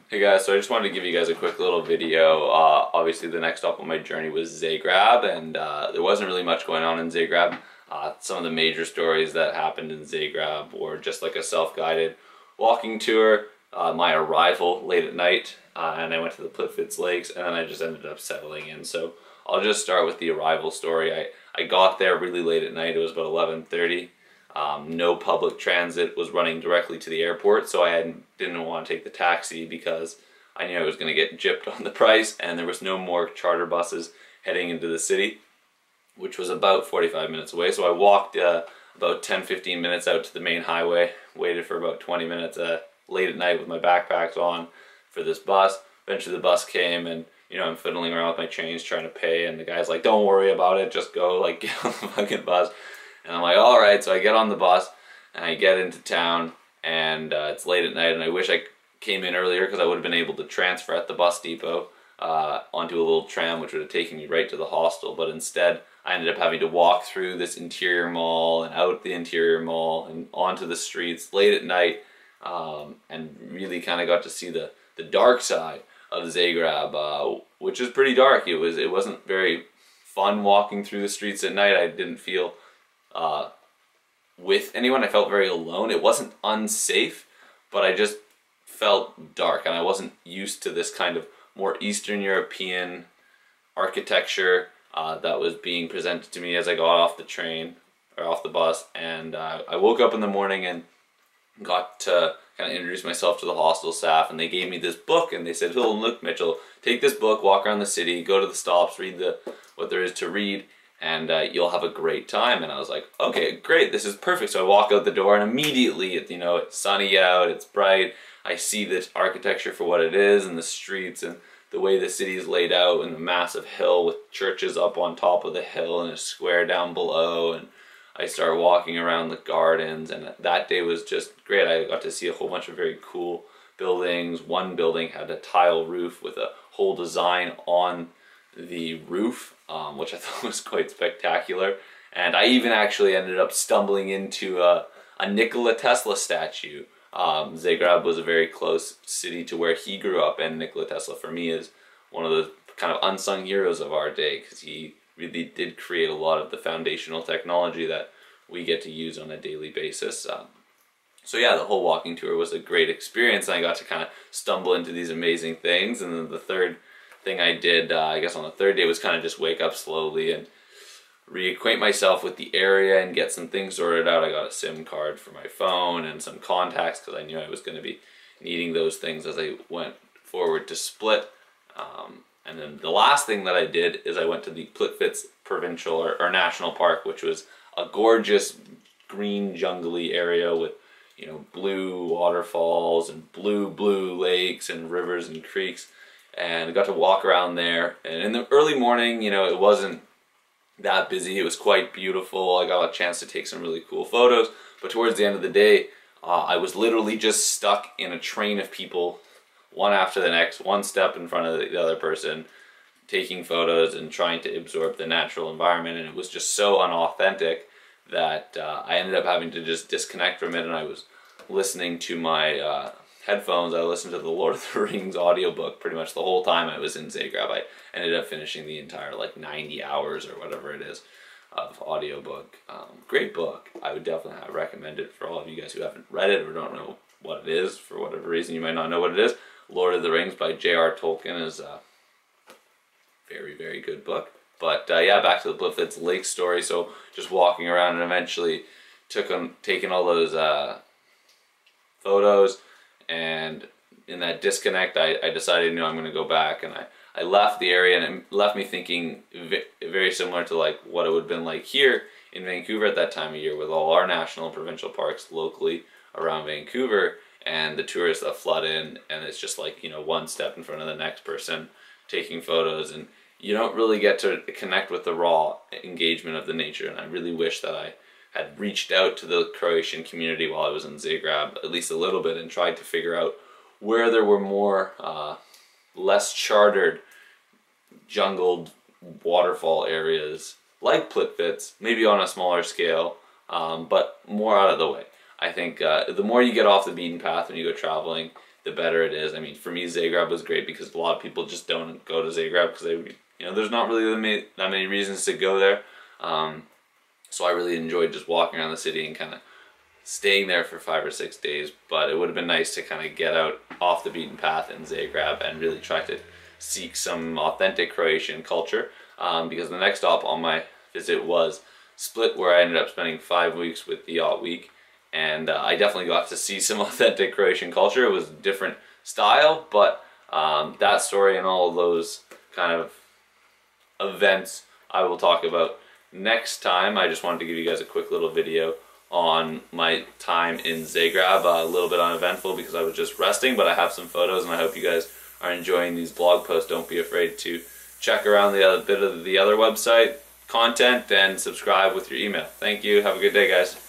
Hey guys, so I just wanted to give you guys a quick little video. Obviously the next stop on my journey was Zagreb, and there wasn't really much going on in Zagreb. Some of the major stories that happened in Zagreb were just like a self-guided walking tour, my arrival late at night, and I went to the Plitvice Lakes, and then I just ended up settling in. So I'll just start with the arrival story. I got there really late at night. It was about 11:30. No public transit was running directly to the airport, so I didn't want to take the taxi because I knew I was going to get gypped on the price, and there was no more charter buses heading into the city, which was about 45 minutes away. So I walked about 10-15 minutes out to the main highway, waited for about 20 minutes late at night with my backpacks on for this bus. Eventually the bus came, and I'm fiddling around with my change trying to pay, and the guy's like, "Don't worry about it, just go, like, get on the fucking bus." And I'm like, all right. So I get on the bus and I get into town, and it's late at night, and I wish I came in earlier because I would have been able to transfer at the bus depot onto a little tram, which would have taken me right to the hostel. But instead, I ended up having to walk through this interior mall and out the interior mall and onto the streets late at night, and really kind of got to see the dark side of Zagreb, which is pretty dark. It wasn't very fun walking through the streets at night. I didn't feel with anyone. I felt very alone. It wasn't unsafe, but I just felt dark, and I wasn't used to this kind of more Eastern European architecture that was being presented to me as I got off the train or off the bus. And I woke up in the morning and got to kind of introduce myself to the hostel staff, and they gave me this book, and they said, "Oh, look, Mitchell, take this book, walk around the city, go to the stops, read what there is to read, and you'll have a great time." And I was like, okay, great, this is perfect. So I walk out the door, and immediately, it's sunny out, it's bright. I see this architecture for what it is, and the streets, and the way the city is laid out, and the massive hill with churches up on top of the hill, and a square down below. And I start walking around the gardens, and that day was just great. I got to see a whole bunch of very cool buildings. One building had a tile roof with a whole design on the roof, which I thought was quite spectacular. And I even actually ended up stumbling into a Nikola Tesla statue. Zagreb was a very close city to where he grew up, and Nikola Tesla for me is one of the kind of unsung heroes of our day, because he really did create a lot of the foundational technology that we get to use on a daily basis. So yeah, the whole walking tour was a great experience, and I got to kind of stumble into these amazing things. And then the third thing I did, I guess on the third day, was kind of just wake up slowly and reacquaint myself with the area and get some things sorted out. I got a SIM card for my phone and some contacts because I knew I was going to be needing those things as I went forward to Split. And then the last thing that I did is I went to the Plitvice Provincial or National Park, which was a gorgeous green jungly area with blue waterfalls and blue lakes and rivers and creeks. And I got to walk around there, and in the early morning, it wasn't that busy. It was quite beautiful. I got a chance to take some really cool photos, but towards the end of the day, I was literally just stuck in a train of people, one after the next, one step in front of the other person, taking photos and trying to absorb the natural environment. And it was just so unauthentic that I ended up having to just disconnect from it, and I was listening to my headphones. I listened to the Lord of the Rings audiobook pretty much the whole time I was in Zagreb. I ended up finishing the entire 90 hours or whatever it is of audiobook. Great book. I would definitely recommend it for all of you guys who haven't read it or don't know what it is. For whatever reason you might not know what it is. Lord of the Rings by J.R. Tolkien is a very, very good book. But yeah, back to the Plitvice Lake story. So just walking around, and eventually taking all those photos, and in that disconnect, I decided, I'm going to go back, and I left the area, and it left me thinking very similar to what it would have been like here in Vancouver at that time of year, with all our national and provincial parks locally around Vancouver, and the tourists that flood in, and it's just one step in front of the next person taking photos, and you don't really get to connect with the raw engagement of the nature. And I really wish that I had reached out to the Croatian community while I was in Zagreb, at least a little bit, and tried to figure out where there were more less chartered, jungled waterfall areas like Plitvice, maybe on a smaller scale, but more out of the way. I think the more you get off the beaten path when you go traveling, the better it is. I mean, for me, Zagreb was great because a lot of people just don't go to Zagreb because there's not really that many reasons to go there. So I really enjoyed just walking around the city and kind of staying there for 5 or 6 days. But it would have been nice to kind of get out off the beaten path in Zagreb and really try to seek some authentic Croatian culture. Because the next stop on my visit was Split, where I ended up spending 5 weeks with the Yacht Week. And I definitely got to see some authentic Croatian culture. It was a different style, but that story and all of those kind of events I will talk about next time. I just wanted to give you guys a quick little video on my time in Zagreb. A little bit uneventful because I was just resting, but I have some photos and I hope you guys are enjoying these blog posts. Don't be afraid to check around the other bit of the other website content and subscribe with your email. Thank you. Have a good day, guys.